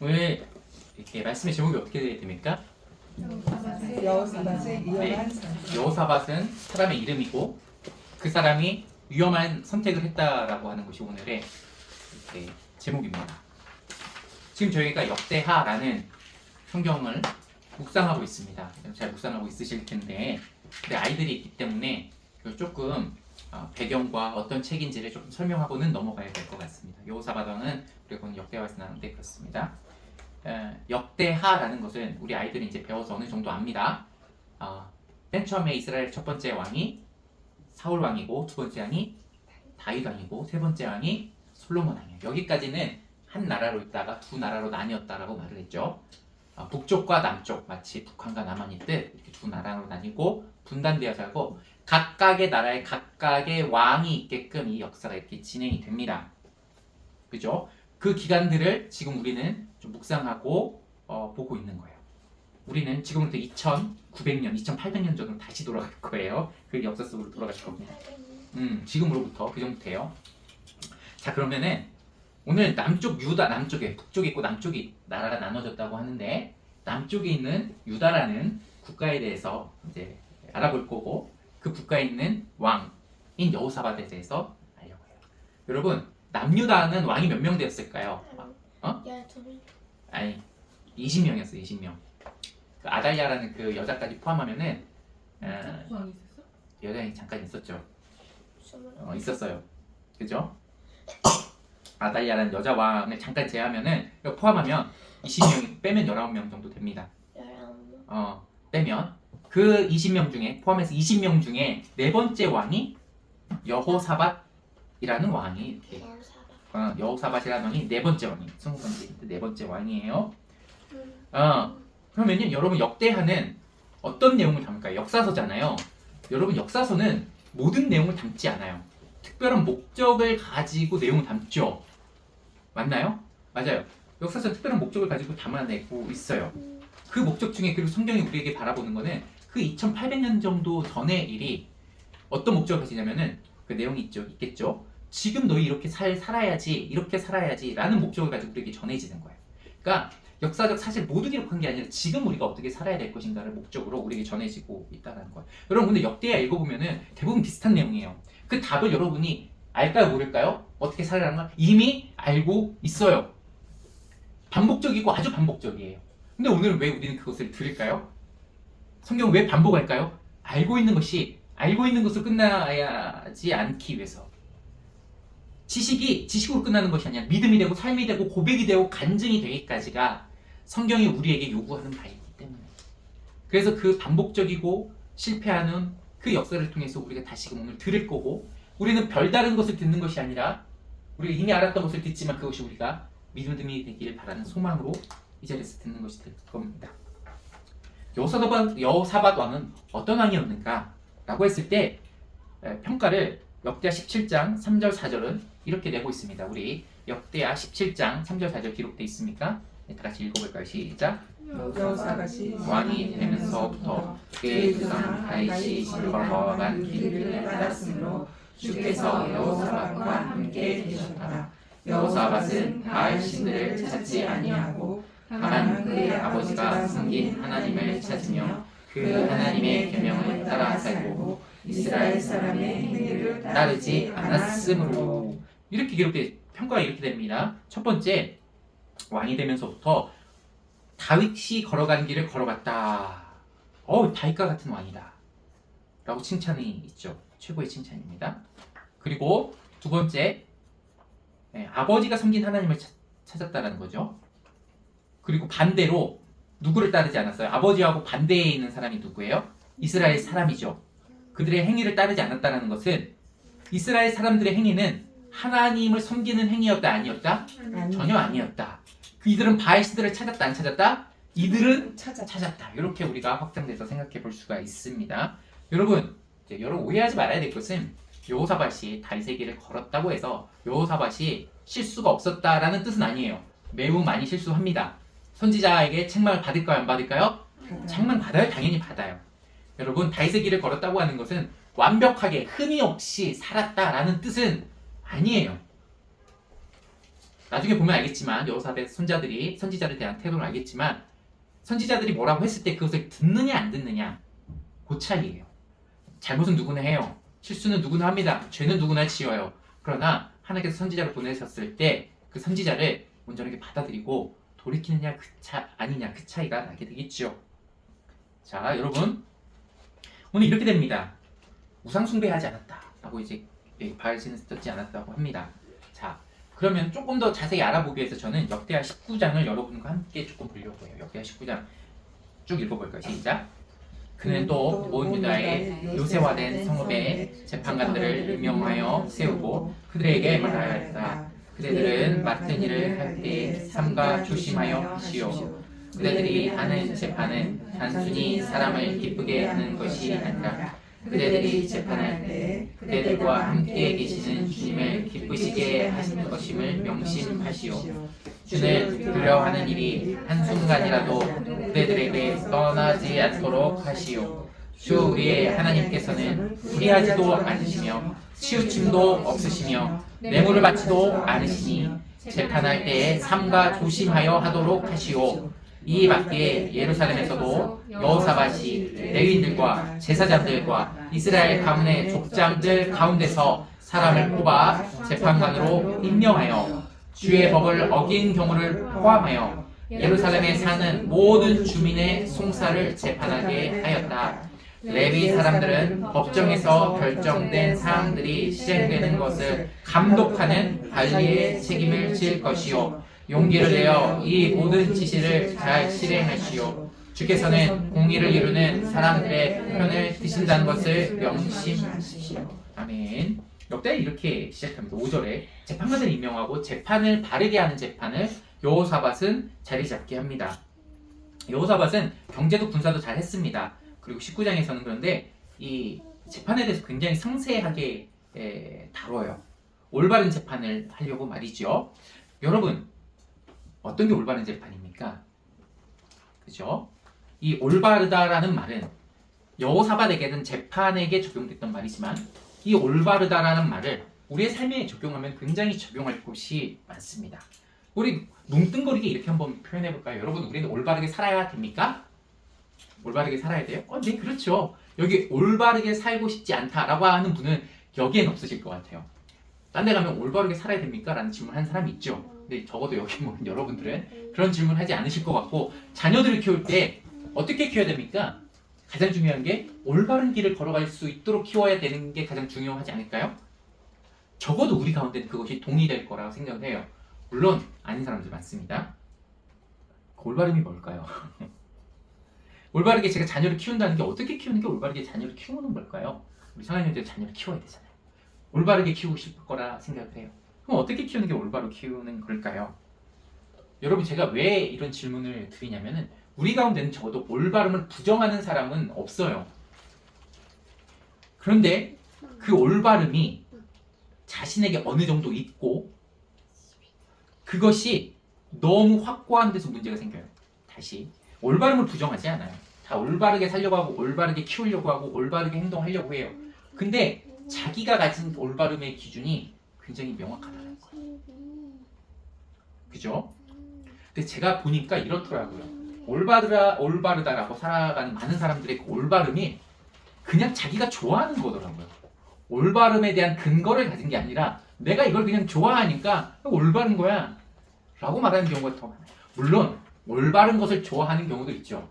오늘 이렇게 말씀의 제목이 어떻게 됩니까? 여호사밧의 위험한 선택. 여호사밧은 사람의 이름이고 그 사람이 위험한 선택을 했다라고 하는 것이 오늘의 이렇게 제목입니다. 지금 저희가 역대하라는 성경을 묵상하고 있습니다. 잘 묵상하고 있으실 텐데 근데 아이들이 있기 때문에 조금 배경과 어떤 책인지를 조금 설명하고는 넘어가야 될 것 같습니다. 여호사밧 왕은 우리가 역대하에서 나오는데 그렇습니다. 역대하라는 것은 우리 아이들이 이제 배워서 어느 정도 압니다. 맨 처음에 이스라엘 첫 번째 왕이 사울 왕이고 두 번째 왕이 다윗 왕이고 세 번째 왕이 솔로몬 왕이에요. 여기까지는 한 나라로 있다가 두 나라로 나뉘었다라고 말을 했죠. 북쪽과 남쪽 마치 북한과 남한이 듯 이렇게 두 나라로 나뉘고 분단되어서 하고 각각의 나라에 각각의 왕이 있게끔 이 역사가 이렇게 진행이 됩니다. 그죠? 그 기간들을 지금 우리는 좀 묵상하고 보고 있는 거예요. 우리는 지금부터 2900년, 2800년 전으로 다시 돌아갈 거예요. 그 역사 속으로 돌아갈 겁니다. 지금으로부터 그 정도예요. 자, 그러면은 오늘 남쪽 유다, 남쪽에 북쪽에 있고 남쪽이 나라가 나눠졌다고 하는데 남쪽에 있는 유다라는 국가에 대해서 이제 알아볼 거고 그 국가에 있는 왕인 여호사밧에 대해서 알려고 해요. 여러분, 남유다는 왕이 몇 명 되었을까요? 아니, 20명이었어요. 20명. 그 아달랴라는 그 여자까지 포함하면은 왕이 있었어? 여자이 잠깐 있었죠. 있었어요. 그죠? 아달랴라는 여자 왕을 잠깐 제하면은 이거 포함하면 20명이 빼면 19명 정도 됩니다. 빼면 그 20명 중에 포함해서 20명 중에 네 번째 왕이 여호사밧이라는 왕이 이렇게 여호사밧이라는 왕이 네 번째 왕이에요. 20번째 네 번째 왕이에요. 그러면요, 여러분 역대하는 어떤 내용을 담을까요? 역사서잖아요. 여러분 역사서는 모든 내용을 담지 않아요. 특별한 목적을 가지고 내용을 담죠. 맞나요? 맞아요. 역사서는 특별한 목적을 가지고 담아내고 있어요. 그 목적 중에 그리고 성경이 우리에게 바라보는 거는 그 2800년 정도 전의 일이 어떤 목적을 가지냐면은 그 내용이 있겠죠. 지금 너희 이렇게 이렇게 살아야지 라는 목적을 가지고 우리에게 전해지는 거예요. 그러니까 역사적 사실 모두 기록한 게 아니라 지금 우리가 어떻게 살아야 될 것인가를 목적으로 우리에게 전해지고 있다는 거예요. 여러분 근데 역대하 읽어보면은 대부분 비슷한 내용이에요. 그 답을 여러분이 알까요 모를까요? 어떻게 살아라는 걸 이미 알고 있어요. 반복적이고 아주 반복적이에요. 근데 오늘은 왜 우리는 그것을 들을까요? 성경 왜 반복할까요? 알고 있는 것으로 끝나지 않기 위해서. 지식이 지식으로 끝나는 것이 아니라 믿음이 되고 삶이 되고 고백이 되고 간증이 되기까지가 성경이 우리에게 요구하는 바이기 때문에. 그래서 그 반복적이고 실패하는 그 역사를 통해서 우리가 다시금 오늘 들을 거고 우리는 별다른 것을 듣는 것이 아니라 우리가 이미 알았던 것을 듣지만 그것이 우리가 믿음이 되기를 바라는 소망으로 이 자리에서 듣는 것이 될 겁니다. 여호사밧 왕은 어떤 왕이었는가? 라고 했을 때 평가를 역대하 17장 3절 4절은 이렇게 내고 있습니다. 우리 역대하 17장 3절 4절 기록되어 있습니까? 다 같이 읽어볼까요? 시작! 여호사밧이 왕이 되면서부터 그의 조상 다윗이 걸어간 길을 따랐으므로 주께서 여호사밧과 함께 계셨더라. 여호사밧은 바알 신들을 찾지 아니하고 다만 그의 아버지가 섬긴 하나님을 찾으며 그 하나님의 계명을 따라 살고 이스라엘 사람의 행위를 따르지 않았으므로. 이렇게 평가가 이렇게 됩니다. 첫 번째, 왕이 되면서부터 다윗이 걸어간 길을 걸어갔다. 다윗과 같은 왕이다 라고 칭찬이 있죠. 최고의 칭찬입니다. 그리고 두 번째, 아버지가 섬긴 하나님을 찾았다는 거죠. 그리고 반대로 누구를 따르지 않았어요? 아버지하고 반대에 있는 사람이 누구예요? 이스라엘 사람이죠. 그들의 행위를 따르지 않았다는 것은 이스라엘 사람들의 행위는 하나님을 섬기는 행위였다 아니었다? 전혀 아니었다. 이들은 바알 신들을 찾았다 안 찾았다? 이들은 찾았다. 이렇게 우리가 확장돼서 생각해 볼 수가 있습니다. 여러분 오해하지 말아야 될 것은 여호사밧이 다윗의 길을 걸었다고 해서 여호사밧이 실수가 없었다라는 뜻은 아니에요. 매우 많이 실수합니다. 선지자에게 책망을 받을까요? 안 받을까요? 책망 받아요? 당연히 받아요. 여러분 다윗의 길을 걸었다고 하는 것은 완벽하게 흠이 없이 살았다라는 뜻은 아니에요. 나중에 보면 알겠지만 여호사밧 손자들이 선지자를 대한 태도를 알겠지만 선지자들이 뭐라고 했을 때 그것을 듣느냐 안 듣느냐 그 차이예요. 잘못은 누구나 해요. 실수는 누구나 합니다. 죄는 누구나 지어요. 그러나 하나님께서 선지자를 보내셨을 때 그 선지자를 온전하게 받아들이고 돌이키느냐 아니냐 그 차이가 나게 되겠죠. 자, 여러분 오늘 이렇게 됩니다. 우상 숭배하지 않았다 라고 이제 바알신을 듣지 않았다고 합니다. 자, 그러면 조금 더 자세히 알아보기 위해서 저는 역대하 19장을 여러분과 함께 조금 보려고 해요. 역대하 19장 쭉 읽어볼까요? 시작. 그는 또 온 유다의 요새화된 성읍에 재판관들을 임명하여 세우고 그들에게 말하였다. 그대들은 맡은 일을 할 때 삼가 조심하여 하시오. 그대들이 하는 재판은 단순히 사람을 기쁘게 하는 것이 아니라 그대들이 재판할 때 그대들과 함께 계시는 주님을 기쁘시게 하시는 것임을 명심하시오. 주를 두려워하는 일이 한순간이라도 그대들에게 떠나지 않도록 하시오. 주 우리의 하나님께서는 불의하지도 않으시며 치우침도 없으시며 뇌물을 받지도 않으시니 재판할 때에 삼가 조심하여 하도록 하시오. 이 밖에 예루살렘에서도 여호사밧이 레위인들과 제사장들과 이스라엘 가문의 족장들 가운데서 사람을 뽑아 재판관으로 임명하여 주의 법을 어긴 경우를 포함하여 예루살렘에 사는 모든 주민의 송사를 재판하게 하였다. 레위 사람들은 법정에서 결정된 사항들이 실행되는 것을 감독하는 관리의 책임을 질 것이요 용기를 내어 이 모든 지시를 잘 실행하시오. 주께서는 공의를 이루는 사람들의 편을 드신다는 것을 명심하시오. 아멘. 역대 이렇게 시작합니다. 5절에 재판관을 임명하고 재판을 바르게 하는 재판을 여호사밧은 자리 잡게 합니다. 여호사밧은 경제도 군사도 잘 했습니다. 그리고 19장에서는 그런데 이 재판에 대해서 굉장히 상세하게 다뤄요. 올바른 재판을 하려고 말이죠. 여러분, 어떤 게 올바른 재판입니까? 그죠? 이 올바르다라는 말은 여호사밧에게는 재판에게 적용됐던 말이지만 이 올바르다라는 말을 우리의 삶에 적용하면 굉장히 적용할 곳이 많습니다. 우리 뭉뚱그리게 이렇게 한번 표현해 볼까요? 여러분, 우리는 올바르게 살아야 됩니까? 올바르게 살아야 돼요? 네, 그렇죠. 여기 올바르게 살고 싶지 않다라고 하는 분은 여기엔 없으실 것 같아요. 딴 데 가면 올바르게 살아야 됩니까? 라는 질문 한 사람이 있죠. 근데 적어도 여기 모는 여러분들은 그런 질문 하지 않으실 것 같고, 자녀들을 키울 때 어떻게 키워야 됩니까? 가장 중요한 게 올바른 길을 걸어갈 수 있도록 키워야 되는 게 가장 중요하지 않을까요? 적어도 우리 가운데는 그것이 동의될 거라고 생각을 해요. 물론 아닌 사람들 많습니다. 올바름이 뭘까요? 올바르게 제가 자녀를 키운다는 게 어떻게 키우는 게 올바르게 자녀를 키우는 걸까요? 우리 상하님들 자녀를 키워야 되잖아요. 올바르게 키우고 싶을 거라 생각을 해요. 그럼 어떻게 키우는 게 올바로 키우는 걸까요? 여러분, 제가 왜 이런 질문을 드리냐면은 우리 가운데는 적어도 올바름을 부정하는 사람은 없어요. 그런데 그 올바름이 자신에게 어느 정도 있고 그것이 너무 확고한 데서 문제가 생겨요. 다시 올바름을 부정하지 않아요. 다 올바르게 살려고 하고 올바르게 키우려고 하고 올바르게 행동하려고 해요. 근데 자기가 가진 올바름의 기준이 굉장히 명확하다는 거예요. 그죠? 근데 제가 보니까 이렇더라고요. 올바르다라고 살아가는 많은 사람들의 그 올바름이 그냥 자기가 좋아하는 거더라고요. 올바름에 대한 근거를 가진 게 아니라 내가 이걸 그냥 좋아하니까 올바른 거야 라고 말하는 경우가 더 많아요. 물론 올바른 것을 좋아하는 경우도 있죠.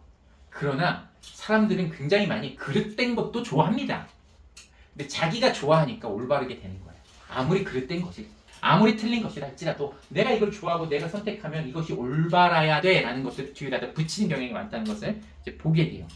그러나 사람들은 굉장히 많이 그릇된 것도 좋아합니다. 근데 자기가 좋아하니까 올바르게 되는 거예요. 아무리 그릇된 것이, 아무리 틀린 것이라 할지라도 내가 이걸 좋아하고 내가 선택하면 이것이 올바라야 돼 라는 것을 뒤에다 붙이는 경향이 많다는 것을 이제 보게 돼요.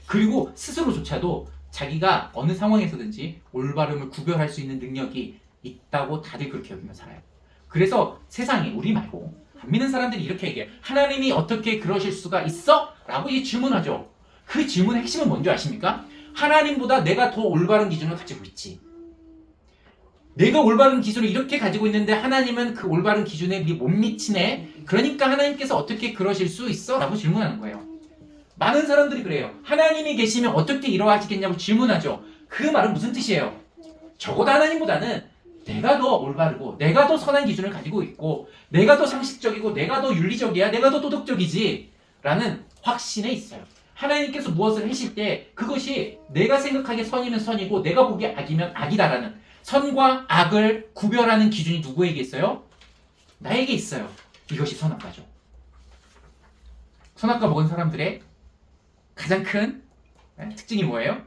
그리고 스스로조차도 자기가 어느 상황에서든지 올바름을 구별할 수 있는 능력이 있다고 다들 그렇게 여기며 살아요. 그래서 세상에 우리 말고 안 믿는 사람들이 이렇게 얘기해요. 하나님이 어떻게 그러실 수가 있어? 라고 이 질문하죠. 그 질문의 핵심은 뭔지 아십니까? 하나님보다 내가 더 올바른 기준을 가지고 있지. 내가 올바른 기준을 이렇게 가지고 있는데 하나님은 그 올바른 기준에 못 미치네. 그러니까 하나님께서 어떻게 그러실 수 있어? 라고 질문하는 거예요. 많은 사람들이 그래요. 하나님이 계시면 어떻게 이러하시겠냐고 질문하죠. 그 말은 무슨 뜻이에요? 적어도 하나님보다는 내가 더 올바르고 내가 더 선한 기준을 가지고 있고 내가 더 상식적이고 내가 더 윤리적이야 내가 더 도덕적이지 라는 확신에 있어요. 하나님께서 무엇을 하실 때 그것이 내가 생각하기에 선이면 선이고 내가 보기에 악이면 악이다라는 선과 악을 구별하는 기준이 누구에게 있어요? 나에게 있어요. 이것이 선악과죠. 선악과 먹은 사람들의 가장 큰 특징이 뭐예요?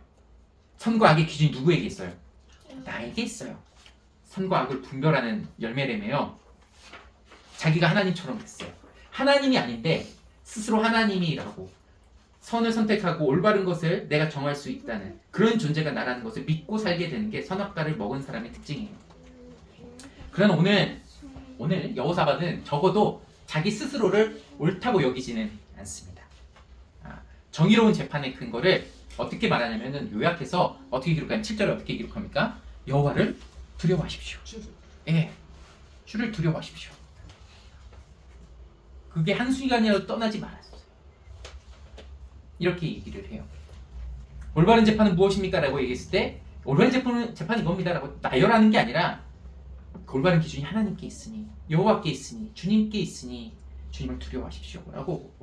선과 악의 기준이 누구에게 있어요? 나에게 있어요. 선과 악을 분별하는 열매라며요. 자기가 하나님처럼 됐어요. 하나님이 아닌데 스스로 하나님이라고 선을 선택하고 올바른 것을 내가 정할 수 있다는 그런 존재가 나라는 것을 믿고 살게 되는 게 선악과를 먹은 사람의 특징이에요. 그러나 오늘 여호사밧은 적어도 자기 스스로를 옳다고 여기지는 않습니다. 정의로운 재판의 근거를 어떻게 말하냐면은 요약해서 어떻게 기록하냐면 7절에 어떻게 기록합니까? 여호와를 두려워하십시오. 예, 주를 두려워하십시오. 그게 한순간이라도 떠나지 말았어요. 이렇게 얘기를 해요. 올바른 재판은 무엇입니까? 라고 얘기했을 때 올바른 재판은 이겁니다 라고 나열하는 게 아니라 그 올바른 기준이 하나님께 있으니 여호와께 있으니 주님께 있으니 주님을 두려워하십시오 라고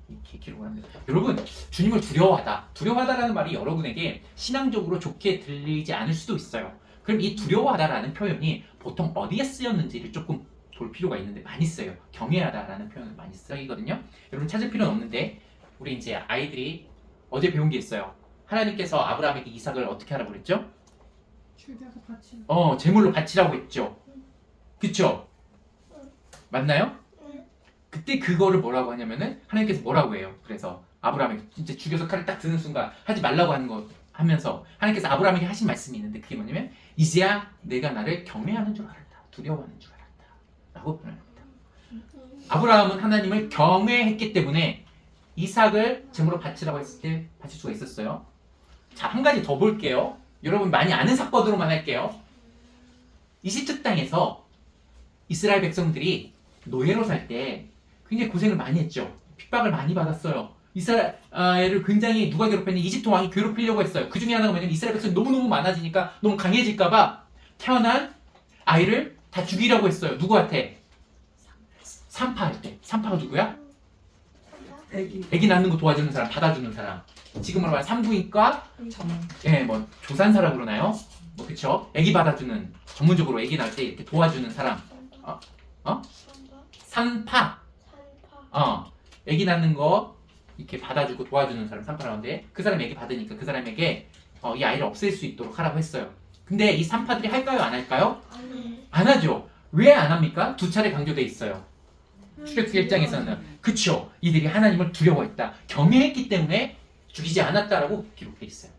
이렇게 기록을 합니다. 여러분 주님을 두려워하다라는 말이 여러분에게 신앙적으로 좋게 들리지 않을 수도 있어요. 그럼 이 두려워하다라는 표현이 보통 어디에 쓰였는지를 조금 볼 필요가 있는데 많이 써요. 경외하다라는 표현을 많이 쓰이거든요. 여러분 찾을 필요는 없는데 우리 이제 아이들이 어제 배운 게 있어요. 하나님께서 아브라함에게 이삭을 어떻게 하라고 그랬죠? 출대해서 바치. 제물로 바치라고 했죠. 그쵸? 맞나요? 그때 그거를 뭐라고 하냐면은 하나님께서 뭐라고 해요. 그래서 아브라함에게 진짜 죽여서 칼을 딱 드는 순간 하지 말라고 하는 거 하면서 하나님께서 아브라함에게 하신 말씀이 있는데 그게 뭐냐면 이제야 내가 나를 경외하는 줄 알았다. 두려워하는 줄 알았다. 라고 표현합니다. 아브라함은 하나님을 경외했기 때문에 이삭을 제물로 바치라고 했을 때 바칠 수가 있었어요. 자, 한 가지 더 볼게요. 여러분 많이 아는 사건으로만 할게요. 이집트 땅에서 이스라엘 백성들이 노예로 살 때 굉장히 고생을 많이 했죠. 핍박을 많이 받았어요. 이스라엘을 굉장히 누가 괴롭혔냐? 이집트 왕이 괴롭히려고 했어요. 그 중에 하나가 뭐냐면 이스라엘 백성이 너무너무 많아지니까 너무 강해질까봐 태어난 아이를 다 죽이려고 했어요. 누구한테? 산파할 때. 산파가 누구야? 애기 낳는 거 도와주는 사람, 받아주는 사람. 지금으로 말하면 산부인과, 뭐 조산사라고 그러나요? 뭐 그쵸? 애기 받아주는, 전문적으로 애기 낳을 때 이렇게 도와주는 사람. 산파. 애기 낳는 거 이렇게 받아주고 도와주는 사람 산파라고 하는데 그 사람이 애기 받으니까 그 사람에게 이 아이를 없앨 수 있도록 하라고 했어요. 근데 이 산파들이 할까요? 안 할까요? 안 하죠. 왜 안 합니까? 두 차례 강조돼 있어요. 출애굽기 1장에서는 그쵸. 이들이 하나님을 두려워했다. 경외했기 때문에 죽이지 않았다라고 기록돼 있어요.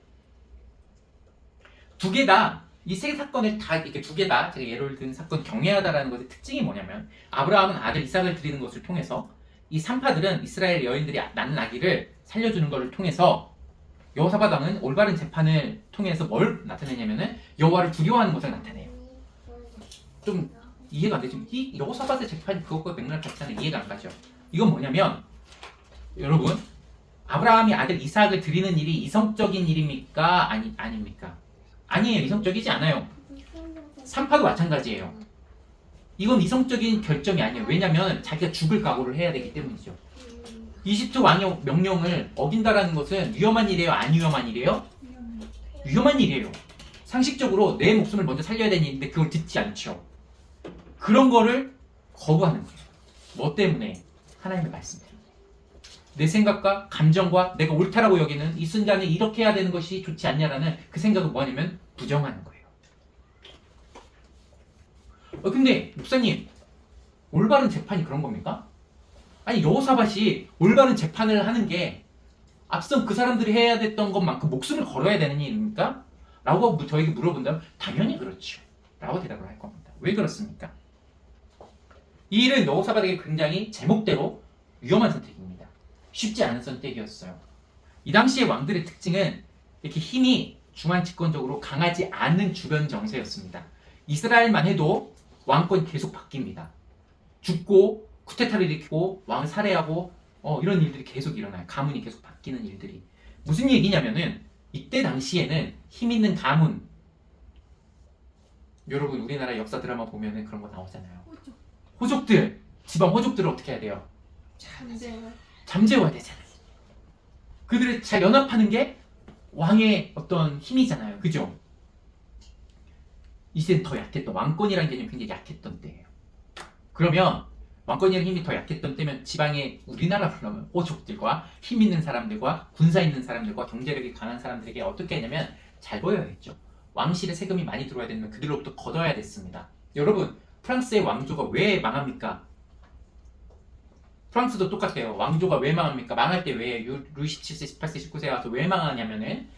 두 개 다 이 세 사건을 다 이렇게 두 개 다 제가 예를 든 사건 경외하다라는 것의 특징이 뭐냐면 아브라함은 아들 이삭을 드리는 것을 통해서 이 산파들은 이스라엘 여인들이 낳는 아기를 살려주는 것을 통해서 여호사밧 왕은 올바른 재판을 통해서 뭘 나타내냐면은 여호와를 두려워하는 것을 나타내요. 좀 이해가 안 되죠? 이 여호사밧의 재판이 그것과 맥락 같지는 이해가 안 가죠. 이건 뭐냐면 여러분 아브라함이 아들 이삭을 드리는 일이 이성적인 일입니까? 아닙니까? 아니에요. 이성적이지 않아요. 산파도 마찬가지예요. 이건 이성적인 결정이 아니에요. 왜냐면 자기가 죽을 각오를 해야 되기 때문이죠. 이집트 왕의 명령을 어긴다라는 것은 위험한 일이에요? 안 위험한 일이에요? 위험한 일이에요. 상식적으로 내 목숨을 먼저 살려야 되는 일인데 그걸 듣지 않죠. 그런 거를 거부하는 거예요. 뭐 때문에? 하나님의 말씀 때문에. 내 생각과 감정과 내가 옳다라고 여기는 이 순간에 이렇게 해야 되는 것이 좋지 않냐라는 그 생각은 뭐냐면 부정하는 거예요. 근데 목사님 올바른 재판이 그런 겁니까? 아니 여호사밧이 올바른 재판을 하는 게 앞선 그 사람들이 해야 됐던 것만큼 목숨을 걸어야 되는 일입니까? 라고 저에게 물어본다면 당연히 그렇죠. 라고 대답을 할 겁니다. 왜 그렇습니까? 이 일은 여호사밧에게 굉장히 제목대로 위험한 선택입니다. 쉽지 않은 선택이었어요. 이 당시의 왕들의 특징은 이렇게 힘이 중앙 집권적으로 강하지 않은 주변 정세였습니다. 이스라엘만 해도 왕권이 계속 바뀝니다. 죽고 쿠데타를 일으키고 왕을 살해하고 이런 일들이 계속 일어나요. 가문이 계속 바뀌는 일들이. 무슨 얘기냐면은 이때 당시에는 힘 있는 가문이 여러분 우리나라 역사 드라마 보면은 그런 거 나오잖아요. 호주. 호족들, 지방 호족들을 어떻게 해야 돼요? 잠재워. 잠재워야 되잖아요. 그들을 잘 연합하는 게 왕의 어떤 힘이잖아요. 그죠? 이제는 더 약했던, 왕권이라는 개념이 굉장히 약했던 때예요. 그러면 왕권이라는 힘이 더 약했던 때면 지방의 우리나라 그러면 호족들과 힘 있는 사람들과 군사 있는 사람들과 경제력이 강한 사람들에게 어떻게 하냐면 잘 보여야 했죠. 왕실에 세금이 많이 들어와야 되면 그들로부터 걷어야 됐습니다. 여러분 프랑스의 왕조가 왜 망합니까? 프랑스도 똑같아요. 왕조가 왜 망합니까? 망할 때 왜 루이 17세, 18세, 19세에 와서 왜 망하냐면은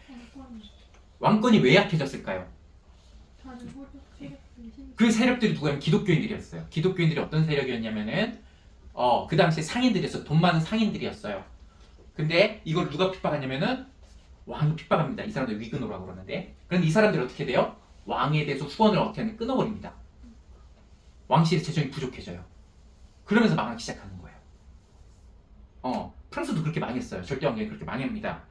왕권이 왜 약해졌을까요? 다른 호주 세력들이 그 세력들이 누구냐면 기독교인들이었어요. 기독교인들이 어떤 세력이었냐면은 그 당시에 상인들이었어요. 돈 많은 상인들이었어요. 근데 이걸 누가 핍박하냐면은 왕이 핍박합니다. 이 사람들 위근호라고 그러는데. 그런데 이 사람들이 어떻게 돼요? 왕에 대해서 후원을 어떻게 하면 끊어버립니다. 왕실의 재정이 부족해져요. 그러면서 망하기 시작하는 거예요. 프랑스도 그렇게 망했어요. 절대왕국이 그렇게 망합니다.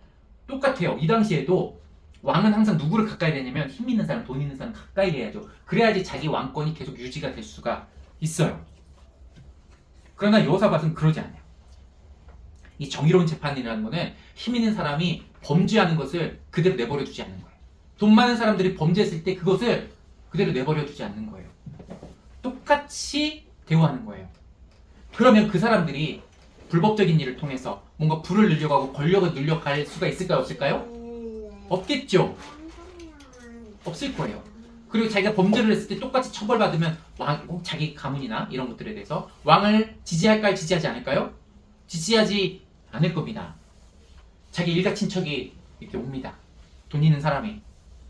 똑같아요. 이 당시에도 왕은 항상 누구를 가까이 되냐면 힘 있는 사람, 돈 있는 사람 가까이 해야죠. 그래야지 자기 왕권이 계속 유지가 될 수가 있어요. 그러나 여호사밧은 그러지 않아요. 이 정의로운 재판이라는 거는 힘 있는 사람이 범죄하는 것을 그대로 내버려 두지 않는 거예요. 돈 많은 사람들이 범죄했을 때 그것을 그대로 내버려 두지 않는 거예요. 똑같이 대우하는 거예요. 그러면 그 사람들이 불법적인 일을 통해서 뭔가 부를 늘려가고 권력을 늘려갈 수가 있을까요? 없을까요? 없겠죠. 없을 거예요. 그리고 자기가 범죄를 했을 때 똑같이 처벌받으면 자기 가문이나 이런 것들에 대해서 왕을 지지할까요? 지지하지 않을까요? 지지하지 않을 겁니다. 자기 일가 친척이 이렇게 옵니다. 돈 있는 사람이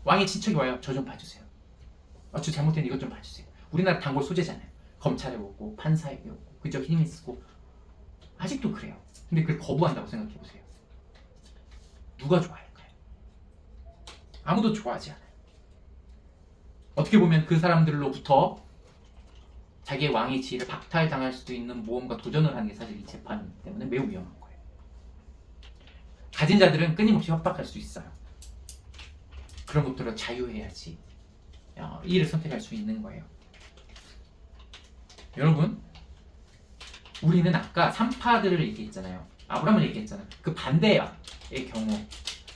왕의 친척이 와요. 저 좀 봐주세요. 저 잘못했는데 이것 좀 봐주세요. 우리나라 단골 소재잖아요. 검찰에 오고 판사에게 오고 그저 힘이 쓰고 아직도 그래요. 근데 그걸 거부한다고 생각해보세요. 누가 좋아할까요? 아무도 좋아하지 않아요. 어떻게 보면 그 사람들로부터 자기의 왕의 지위를 박탈당할 수도 있는 모험과 도전을 하는 게 사실 이 재판이기 때문에 매우 위험한 거예요. 가진 자들은 끊임없이 협박할 수 있어요. 그런 것들을 자유해야지 이 일을 선택할 수 있는 거예요. 여러분 우리는 아까 3파들을 얘기했잖아요. 아브라함을 얘기했잖아요. 그 반대의 경우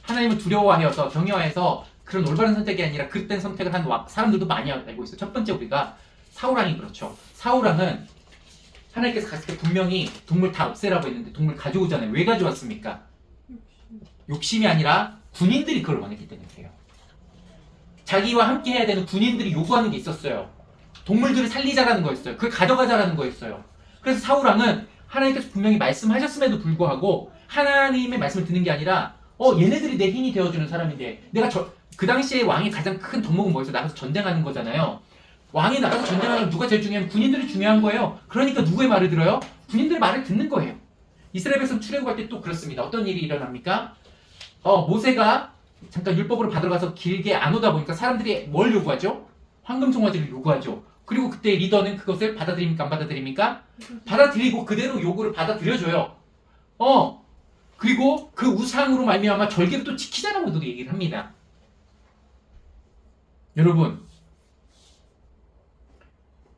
하나님을 두려워하여서 경외하여서 그런 올바른 선택이 아니라 그딴 선택을 한 사람들도 많이 알고 있어요. 첫 번째 우리가 사울왕이 그렇죠. 사울왕은 하나님께서 갔을 때 분명히 동물 다 없애라고 했는데 동물 가져오잖아요. 왜 가져왔습니까? 욕심이 아니라 군인들이 그걸 원했기 때문에 그래요. 자기와 함께 해야 되는 군인들이 요구하는 게 있었어요. 동물들을 살리자라는 거였어요. 그걸 가져가자라는 거였어요. 그래서 사울왕은 하나님께서 분명히 말씀하셨음에도 불구하고 하나님의 말씀을 듣는 게 아니라 얘네들이 내 힘이 되어주는 사람인데 내가 그 당시에 왕의 가장 큰 덕목은 뭐였어요? 나가서 전쟁하는 거잖아요. 왕이 나가서 전쟁하는 누가 제일 중요하면 군인들이 중요한 거예요. 그러니까 누구의 말을 들어요? 군인들의 말을 듣는 거예요. 이스라엘 백성 출애굽할 때 또 그렇습니다. 어떤 일이 일어납니까? 모세가 잠깐 율법으로 받으러 가서 길게 안 오다 보니까 사람들이 뭘 요구하죠? 황금 송아지를 요구하죠. 그리고 그때 리더는 그것을 받아들입니까? 안 받아들입니까? 받아들이고 그대로 요구를 받아들여줘요. 그리고 그 우상으로 말미암아 절개를 또 지키자라고도 얘기를 합니다. 여러분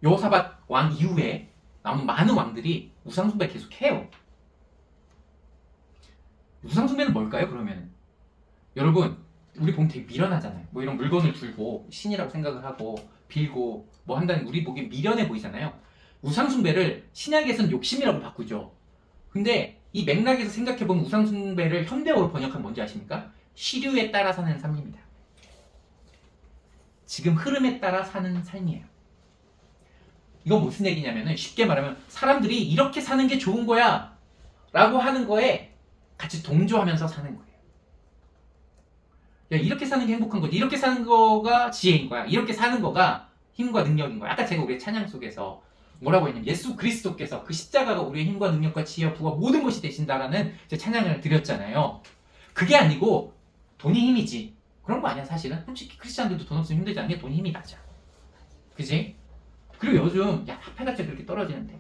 여호사밧 왕 이후에 남은 많은 왕들이 우상숭배 계속해요. 우상숭배는 뭘까요? 그러면 여러분 우리 보면 되게 미련하잖아요. 뭐 이런 물건을 들고 신이라고 생각을 하고 빌고 뭐 한다는 우리 보기엔 미련해 보이잖아요. 우상숭배를 신약에서는 욕심이라고 바꾸죠. 근데 이 맥락에서 생각해보면 우상숭배를 현대어로 번역하면 뭔지 아십니까? 시류에 따라 사는 삶입니다. 지금 흐름에 따라 사는 삶이에요. 이건 무슨 얘기냐면은 쉽게 말하면 사람들이 이렇게 사는 게 좋은 거야 라고 하는 거에 같이 동조하면서 사는 거예요. 야, 이렇게 사는 게 행복한 거지. 이렇게 사는 거가 지혜인 거야. 이렇게 사는 거가 힘과 능력인 거야. 아까 제가 우리의 찬양 속에서 뭐라고 했냐면 예수 그리스도께서 그 십자가가 우리의 힘과 능력과 지혜와 부가 모든 것이 되신다라는 제 찬양을 드렸잖아요. 그게 아니고 돈이 힘이지. 그런 거 아니야 사실은. 솔직히 크리스찬들도 돈 없으면 힘들지 않은 게 돈이 힘이 맞아. 그지? 그리고 요즘 화폐 가치가 그렇게 떨어지는데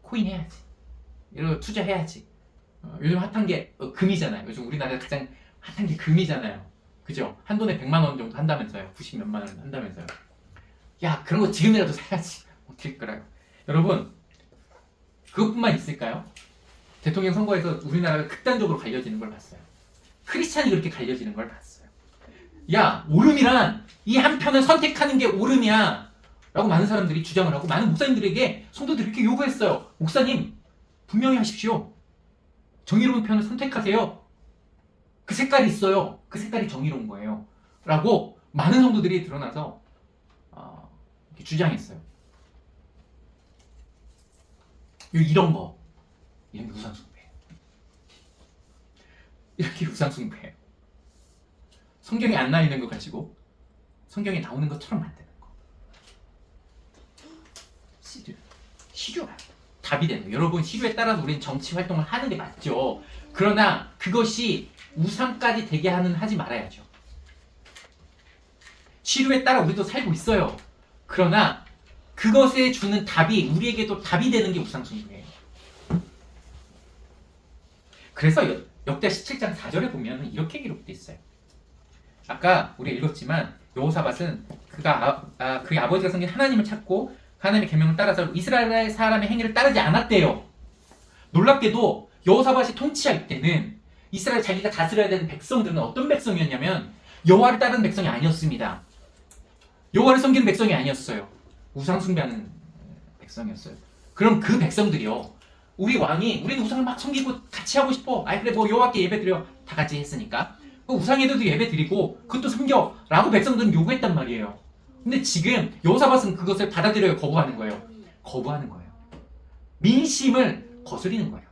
코인 해야지. 이런 거 투자해야지. 요즘 핫한 게 금이잖아요. 요즘 우리나라에 가장 핫한 게 금이잖아요. 그죠? 한 돈에 100만 원 정도 한다면서요. 90몇만 원 한다면서요. 야 그런 거 지금이라도 사야지. 어떻게 끌어요? 여러분 그것뿐만 있을까요? 대통령 선거에서 우리나라가 극단적으로 갈려지는 걸 봤어요. 크리스찬이 그렇게 갈려지는 걸 봤어요. 야 옳음이란 이 한 편을 선택하는 게 옳음이야 라고 많은 사람들이 주장을 하고 많은 목사님들에게 성도들이 이렇게 요구했어요. 목사님 분명히 하십시오. 정의로운 편을 선택하세요. 그 색깔이 있어요. 그 색깔이 정의로운 거예요 라고 많은 성도들이 드러나서 이렇게 주장했어요. 이런 게 우상숭배예요. 이렇게 우상숭배예요. 성경에 안 나와 있는 거 가지고 성경에 나오는 것처럼 만드는 거. 시류가 답이 되는 거예요. 여러분 시류에 따라서 우리는 정치 활동을 하는 게 맞죠. 그러나 그것이 우상까지 되게 하지 말아야죠. 시류에 따라 우리도 살고 있어요. 그러나 그것에 주는 답이 우리에게도 답이 되는 게 우상숭배예요. 그래서 역대 17장 4절에 보면 이렇게 기록되어 있어요. 아까 우리 읽었지만 여호사밧은 그의 아버지가 섬긴 하나님을 찾고 하나님의 계명을 따라서 이스라엘 사람의 행위를 따르지 않았대요. 놀랍게도 여호사밧이 통치할 때는 이스라엘 자기가 다스려야 되는 백성들은 어떤 백성이었냐면 여호와를 따르는 백성이 아니었습니다. 여호와를 섬기는 백성이 아니었어요. 우상 숭배하는 백성이었어요. 그럼 그 백성들이요. 우리는 우상을 막 섬기고 같이 하고 싶어. 그래 뭐 여호와께 예배 드려. 다 같이 했으니까. 우상에도 예배 드리고 그것도 섬겨 라고 백성들은 요구했단 말이에요. 근데 지금 여호사밧은 그것을 받아들여요? 거부하는 거예요? 거부하는 거예요. 민심을 거스리는 거예요.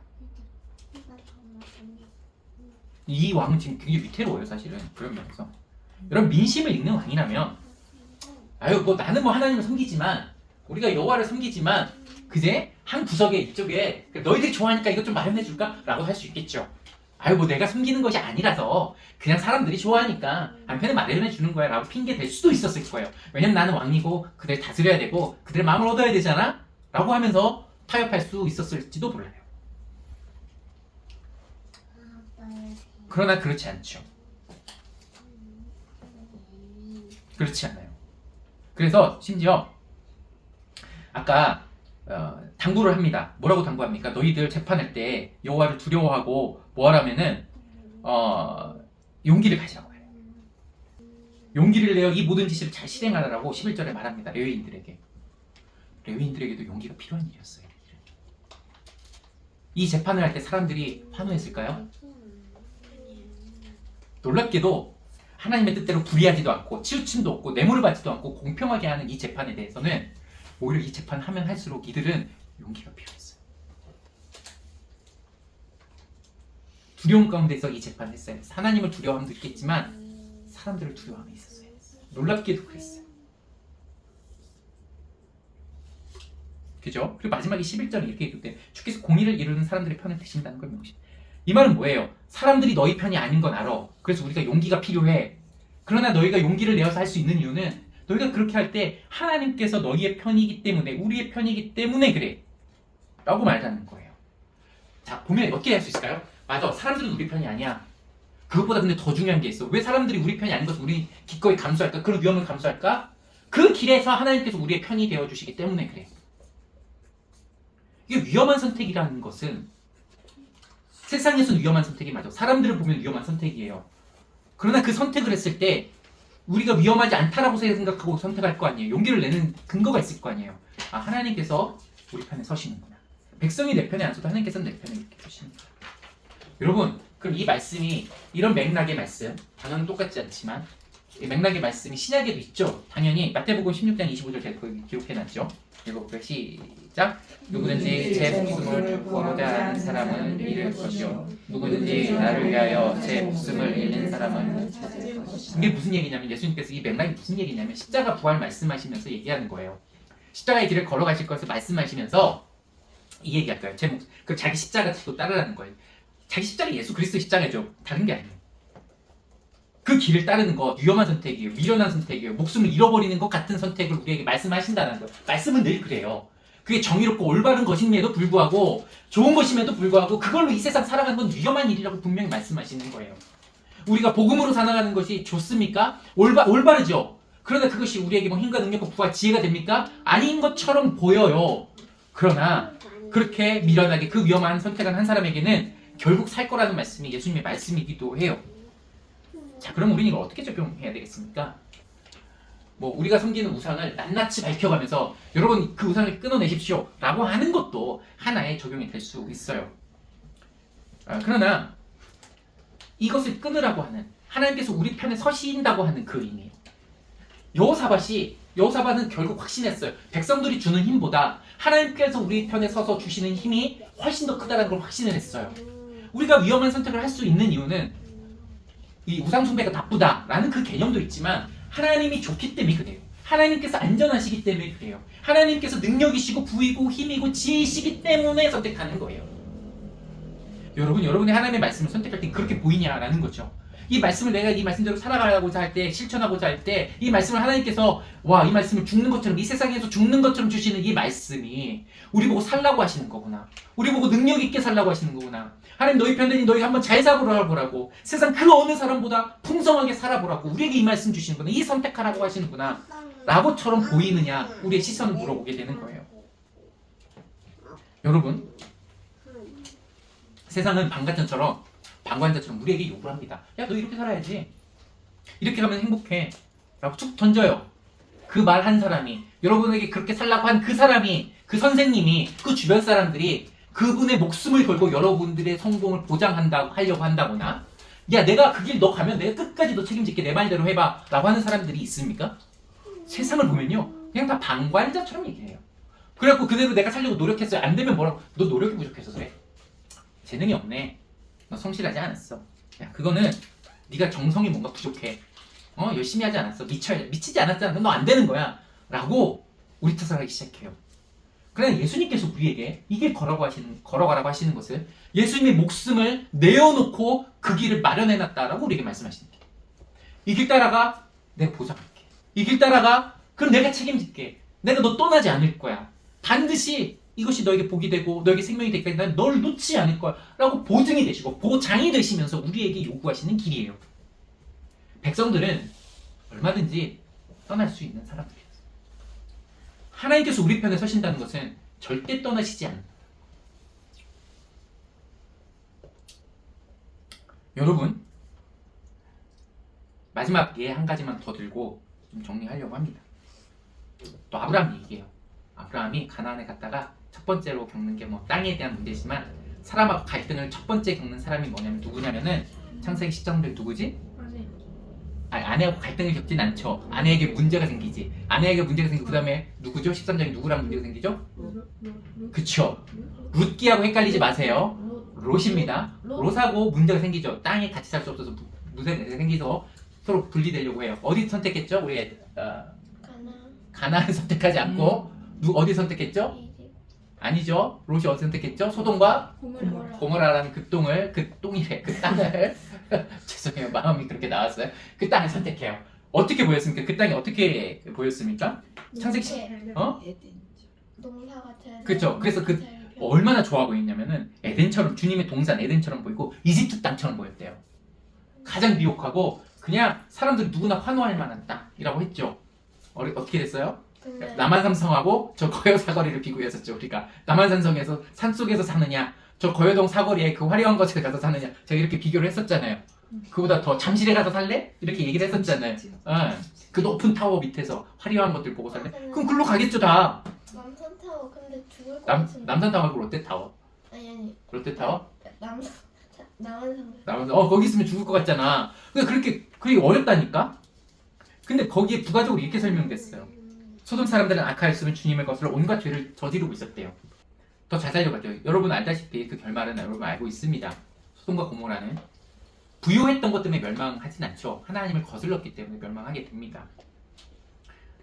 이 왕은 지금 굉장히 위태로워요. 사실은 그런 면에서. 여러분 민심을 읽는 왕이라면 나는 하나님을 섬기지만 우리가 여호와를 섬기지만 그제 한 구석에 이쪽에 너희들이 좋아하니까 이것 좀 마련해 줄까? 라고 할 수 있겠죠. 내가 섬기는 것이 아니라서 그냥 사람들이 좋아하니까 한편에 마련해 주는 거야 라고 핑계 댈 수도 있었을 거예요. 왜냐면 나는 왕이고 그들 다스려야 되고 그들의 마음을 얻어야 되잖아 라고 하면서 타협할 수 있었을지도 몰라요. 그러나 그렇지 않죠. 그렇지 않아요. 그래서 심지어 아까 당부를 합니다. 뭐라고 당부합니까? 너희들 재판할 때 여호와를 두려워하고 뭐하라면은 용기를 가지라고 해요. 용기를 내어 이 모든 지시를 잘 실행하라고 11절에 말합니다. 레위인들에게도 용기가 필요한 일이었어요. 이 재판을 할 때 사람들이 환호했을까요? 놀랍게도 하나님의 뜻대로 불의하지도 않고 치우침도 없고 뇌물을 받지도 않고 공평하게 하는 이 재판에 대해서는 오히려 이 재판을 하면 할수록 이들은 용기가 필요했어요. 두려움 가운데서 이 재판을 했어요. 하나님을 두려워함도 있겠지만 사람들을 두려워함이 있었어요. 놀랍게도 그랬어요. 그죠? 그리고 마지막에 11절에 이렇게 기록돼 주께서 공의를 이루는 사람들의 편을 드신다는 걸 명시. 이 말은 뭐예요? 사람들이 너희 편이 아닌 건 알아. 그래서 우리가 용기가 필요해. 그러나 너희가 용기를 내어서 할 수 있는 이유는 너희가 그렇게 할 때 하나님께서 너희의 편이기 때문에 우리의 편이기 때문에 그래 라고 말하는 거예요. 자 보면 어떻게 할 수 있을까요? 맞아 사람들은 우리 편이 아니야. 그것보다 근데 더 중요한 게 있어. 왜 사람들이 우리 편이 아닌 것을 우리 기꺼이 감수할까? 그런 위험을 감수할까? 그 길에서 하나님께서 우리의 편이 되어주시기 때문에 그래. 이게 위험한 선택이라는 것은 세상에서는 위험한 선택이 맞아. 사람들을 보면 위험한 선택이에요. 그러나 그 선택을 했을 때 우리가 위험하지 않다라고 생각하고 선택할 거 아니에요. 용기를 내는 근거가 있을 거 아니에요. 하나님께서 우리 편에 서시는구나. 백성이 내 편에 안 서도 하나님께서는 내 편에 이렇게 서시는구나. 여러분 그럼 이 말씀이 이런 맥락의 말씀 단어는 똑같지 않지만 이 맥락의 말씀이 신약에도 있죠. 당연히 마태복음 16장 25절 거기 기록해놨죠. 읽어볼까요? 시작. 누구든지 제 목숨을 구하고자 하는 사람은 잃을 것이요 누구든지 나를 위하여 제 목숨을 잃는 사람은 찾을 것이다. 이게 무슨 얘기냐면 예수님께서 이 맥락이 무슨 얘기냐면 십자가 부활 말씀하시면서 얘기하는 거예요. 십자가의 길을 걸어가실 것을 말씀하시면서 이 얘기할 거예요. 그 자기 십자가 지고 따르라는 거예요. 자기 십자가 예수 그리스도 십자가죠. 다른 게 아니에요. 그 길을 따르는 거 위험한 선택이에요. 미련한 선택이에요. 목숨을 잃어버리는 것 같은 선택을 우리에게 말씀하신다는 거예요. 말씀은 늘 그래요. 그게 정의롭고 올바른 것임에도 불구하고 좋은 것임에도 불구하고 그걸로 이 세상 살아가는 건 위험한 일이라고 분명히 말씀하시는 거예요. 우리가 복음으로 살아가는 것이 좋습니까? 올바르죠. 그러나 그것이 우리에게 뭐 힘과 능력과 부와 지혜가 됩니까? 아닌 것처럼 보여요. 그러나 그렇게 미련하게 그 위험한 선택을 한 사람에게는 결국 살 거라는 말씀이 예수님의 말씀이기도 해요. 자, 그럼 우리는 이걸 어떻게 적용해야 되겠습니까? 뭐 우리가 섬기는 우상을 낱낱이 밝혀가면서 여러분 그 우상을 끊어내십시오 라고 하는 것도 하나의 적용이 될 수 있어요. 그러나 이것을 끊으라고 하는, 하나님께서 우리 편에 서신다고 하는 그 의미, 여호사밧은 결국 확신했어요. 백성들이 주는 힘보다 하나님께서 우리 편에 서서 주시는 힘이 훨씬 더 크다는 걸 확신을 했어요. 우리가 위험한 선택을 할 수 있는 이유는 이 우상 숭배가 나쁘다라는 그 개념도 있지만 하나님이 좋기 때문에 그래요. 하나님께서 안전하시기 때문에 그래요. 하나님께서 능력이시고 부이고 힘이고 지혜이시기 때문에 선택하는 거예요. 여러분이 하나님의 말씀을 선택할 때 그렇게 보이냐라는 거죠. 이 말씀을 내가 이 말씀대로 살아가고자 할 때, 실천하고자 할 때 이 말씀을 하나님께서 이 말씀을 죽는 것처럼, 이 세상에서 죽는 것처럼 주시는 이 말씀이 우리 보고 살라고 하시는 거구나. 우리 보고 능력 있게 살라고 하시는 거구나. 하나님 너희 편들이 너희 한번 잘 살아보라고, 세상 그 어느 사람보다 풍성하게 살아보라고 우리에게 이 말씀 주시는구나. 이 선택하라고 하시는구나 라고처럼 보이느냐, 우리의 시선을 물어보게 되는 거예요. 여러분, 세상은 방관자처럼 우리에게 요구를 합니다. 야, 너 이렇게 살아야지. 이렇게 가면 행복해 라고 툭 던져요. 그 말 한 사람이, 여러분에게 그렇게 살라고 한 그 사람이, 그 선생님이, 그 주변 사람들이 그분의 목숨을 걸고 여러분들의 성공을 하려고 한다거나, 야, 내가 그 길 너 가면 내가 끝까지 너 책임질게, 내 말대로 해봐 라고 하는 사람들이 있습니까? 세상을 보면요, 그냥 다 방관자처럼 얘기해요. 그래갖고 그대로 내가 살려고 노력했어요. 안 되면 뭐라고? 너 노력이 부족해서 그래. 재능이 없네. 너 성실하지 않았어. 야, 그거는 네가 정성이 뭔가 부족해. 열심히 하지 않았어. 미치지 않았잖아. 너 안 되는 거야 라고 우리 탓을 하기 시작해요. 그러나 예수님께서 우리에게 이 길 걸어가라고 하시는 것은 예수님의 목숨을 내어놓고 그 길을 마련해놨다라고 우리에게 말씀하시는 거예요. 이 길 따라가, 내가 보장할게. 이 길 따라가, 그럼 내가 책임질게. 내가 너 떠나지 않을 거야. 반드시 이것이 너에게 복이 되고 너에게 생명이 되기까지 난 널 놓지 않을 거야 라고 보증이 되시고 보장이 되시면서 우리에게 요구하시는 길이에요. 백성들은 얼마든지 떠날 수 있는 사람들이에요. 하나님께서 우리 편에 서신다는 것은 절대 떠나시지 않는다. 여러분, 마지막 예 한 가지만 더 들고 좀 정리하려고 합니다. 또 아브라함 얘기예요. 아브라함이 가나안에 갔다가 첫 번째로 겪는 게 뭐 땅에 대한 문제지만 사람하고 갈등을 첫 번째 겪는 사람이 누구냐면은 창세기 10장들 누구지? 아내하고 갈등을 겪진 않죠. 아내에게 문제가 생기지. 아내에게 문제가 생기고 그 다음에 누구죠? 13장에 누구랑 문제가 생기죠? 그쵸. 룻기하고 헷갈리지 마세요. 롯입니다. 롯하고 문제가 생기죠. 땅에 같이 살 수 없어서 문제가 생기서 서로 분리되려고 해요. 어디 선택했죠? 우리 가나안 선택하지 않고 어디 선택했죠? 아니죠. 롯이 어디 선택했죠? 소돔과 고모라라는 그 땅을 죄송해요. 마음이 그렇게 나왔어요. 그 땅을 선택해요. 어떻게 보였습니까? 그 땅이 어떻게 보였습니까? 창세기 농사 같아요. 그렇죠. 그래서 얼마나 좋아 보였냐면은 에덴처럼, 주님의 동산 에덴처럼 보이고 이집트 땅처럼 보였대요. 가장 미혹하고 그냥 사람들이 누구나 환호할 만한 땅이라고 했죠. 어떻게 됐어요? 남한삼성하고 저 거여 사거리를 비교했었죠. 우리가 남한산성에서 산속에서 사느냐, 저 거여동 사거리에 그 화려한 곳에 가서 사느냐, 제가 이렇게 비교를 했었잖아요. 그보다 더 잠실에 가서 살래? 이렇게 얘기를 했었잖아요. 그 높은 타워 밑에서 화려한 것들 보고 살래? 그럼 글로 가겠죠 다. 남산타워 근데 죽을 것 같은데. 남산타워 말고 롯데타워. 아니 롯데타워? 남산. 거기 있으면 죽을 것 같잖아. 그게 어렵다니까. 근데 거기에 부가적으로 이렇게 설명됐어요. 소돔 사람들은 악하였으면 주님의 것으로 온갖 죄를 저지르고 있었대요. 더 잘 살려가죠. 여러분 알다시피 그 결말은 여러분 알고 있습니다. 소돔과 고모라는 부유했던 것 때문에 멸망하진 않죠. 하나님을 거슬렀기 때문에 멸망하게 됩니다.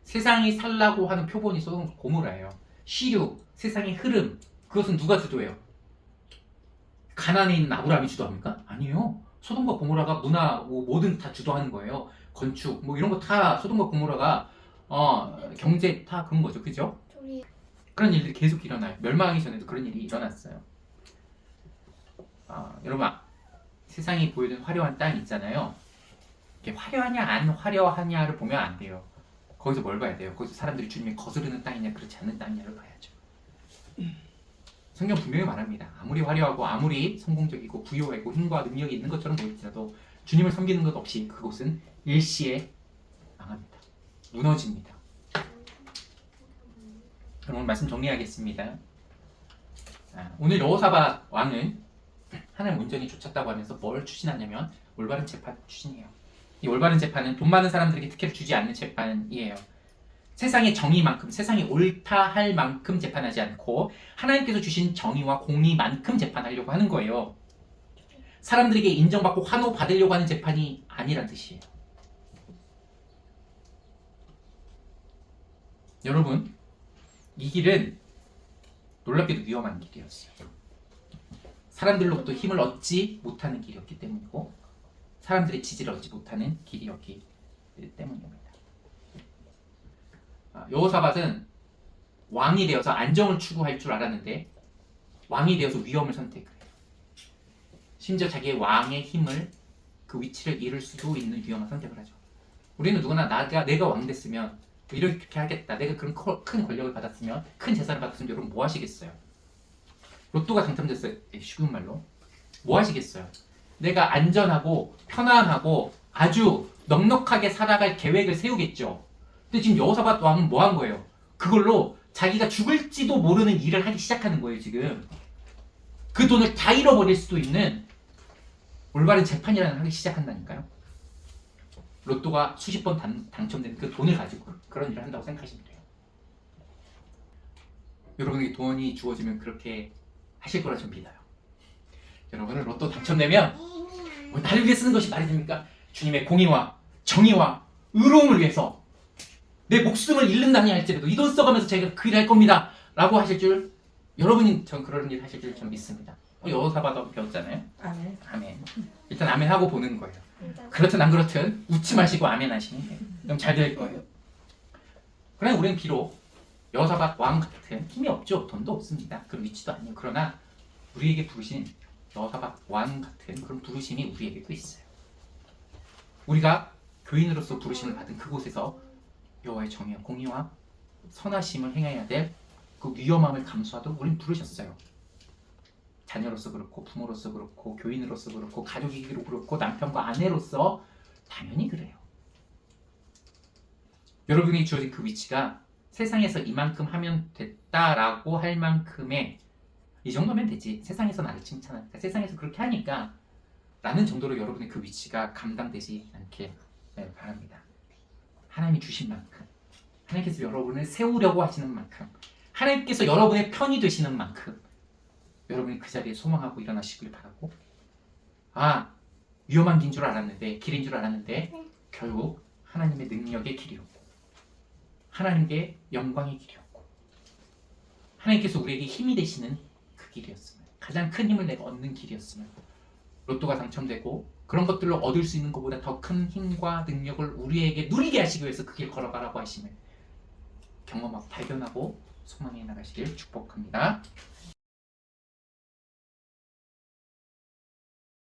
세상이 살라고 하는 표본이 소돔과 고모라예요. 시류, 세상의 흐름, 그것은 누가 주도해요? 가나안에 있는 아브라함이 주도합니까? 아니에요. 소돔과 고모라가 문화, 뭐든 다 주도하는 거예요. 건축, 이런 거 다 소돔과 고모라가 경제 다 그런 거죠. 그죠? 그런 일들이 계속 일어나요. 멸망하기 전에도 그런 일이 일어났어요. 여러분, 세상이 보여준 화려한 땅 있잖아요. 이게 화려하냐 안 화려하냐를 보면 안 돼요. 거기서 뭘 봐야 돼요? 거기서 사람들이 주님이 거스르는 땅이냐 그렇지 않는 땅이냐를 봐야죠. 성경 분명히 말합니다. 아무리 화려하고 아무리 성공적이고 부유하고 힘과 능력이 있는 것처럼 보일지라도 주님을 섬기는 것 없이 그곳은 일시에 망합니다. 무너집니다. 그럼 오늘 말씀 정리하겠습니다. 오늘 여호사밧 왕은 하나님 온전히 쫓았다고 하면서 뭘 추진하냐면 올바른 재판 추진해요. 이 올바른 재판은 돈 많은 사람들에게 특혜를 주지 않는 재판이에요. 세상의 정의만큼, 세상이 옳다 할 만큼 재판하지 않고 하나님께서 주신 정의와 공의만큼 재판하려고 하는 거예요. 사람들에게 인정받고 환호받으려고 하는 재판이 아니란 뜻이에요. 여러분, 이 길은 놀랍게도 위험한 길이었어요. 사람들로부터 힘을 얻지 못하는 길이었기 때문이고 사람들의 지지를 얻지 못하는 길이었기 때문입니다. 여호사밧은 왕이 되어서 안정을 추구할 줄 알았는데 왕이 되어서 위험을 선택을 해요. 심지어 자기의 왕의 힘을 그 위치를 잃을 수도 있는 위험한 선택을 하죠. 우리는 누구나 내가 왕 됐으면 이렇게 하겠다. 내가 그런 큰 권력을 받았으면 큰 재산을 받았으면 여러분 뭐 하시겠어요? 로또가 당첨됐어요. 쉬운 말로 뭐 하시겠어요? 내가 안전하고 편안하고 아주 넉넉하게 살아갈 계획을 세우겠죠. 근데 지금 여호사밧 왕은 뭐 한 거예요? 그걸로 자기가 죽을지도 모르는 일을 하기 시작하는 거예요. 지금 그 돈을 다 잃어버릴 수도 있는 올바른 재판이라는 걸 하기 시작한다니까요. 로또가 수십 번 당첨된 그 돈을 가지고 그런 일을 한다고 생각하시면 돼요. 여러분에게 돈이 주어지면 그렇게 하실 거라 좀 믿어요. 여러분은 로또 당첨되면 뭐 나를 위해 쓰는 것이 말이 됩니까? 주님의 공의와 정의와 의로움을 위해서 내 목숨을 잃는다니 할지라도 이 돈 써가면서 제가 그 일을 할 겁니다 라고 하실 줄, 여러분이 전 그런 일 하실 줄 전 믿습니다. 여호사밧하고 배웠잖아요. 아멘. 아멘. 일단 아멘 하고 보는 거예요. 그렇든 안 그렇든 웃지 마시고 아멘 하시면 돼요. 그럼 잘 될 거예요. 그러나 우리는 비록 여호사밧 왕 같은 힘이 없죠. 돈도 없습니다. 그런 위치도 아니에요. 그러나 우리에게 부르신 여호사밧 왕 같은 그런 부르심이 우리에게도 있어요. 우리가 교인으로서 부르심을 받은 그곳에서 여호와의 정의와 공의와 선하심을 행해야 될 그 위험함을 감수하도록 우리는 부르셨어요. 자녀로서 그렇고 부모로서 그렇고 교인으로서 그렇고 가족이기로 그렇고 남편과 아내로서 당연히 그래요. 여러분이 주어진 그 위치가 세상에서 이만큼 하면 됐다라고 할 만큼의 이 정도면 되지, 세상에서 나를 칭찬하니까, 세상에서 그렇게 하니까 라는 정도로 여러분의 그 위치가 감당되지 않게 바랍니다. 하나님이 주신 만큼, 하나님께서 여러분을 세우려고 하시는 만큼, 하나님께서 여러분의 편이 되시는 만큼 여러분이 그 자리에 소망하고 일어나시길 바라고, 위험한 길인 줄 알았는데 결국 하나님의 능력의 길이었고 하나님께 영광의 길이었고 하나님께서 우리에게 힘이 되시는 그 길이었으면, 가장 큰 힘을 내가 얻는 길이었으면, 로또가 당첨되고 그런 것들로 얻을 수 있는 것보다 더 큰 힘과 능력을 우리에게 누리게 하시기 위해서 그 길 걸어가라고 하시면 경험하고 발견하고 소망해 나가시길 축복합니다.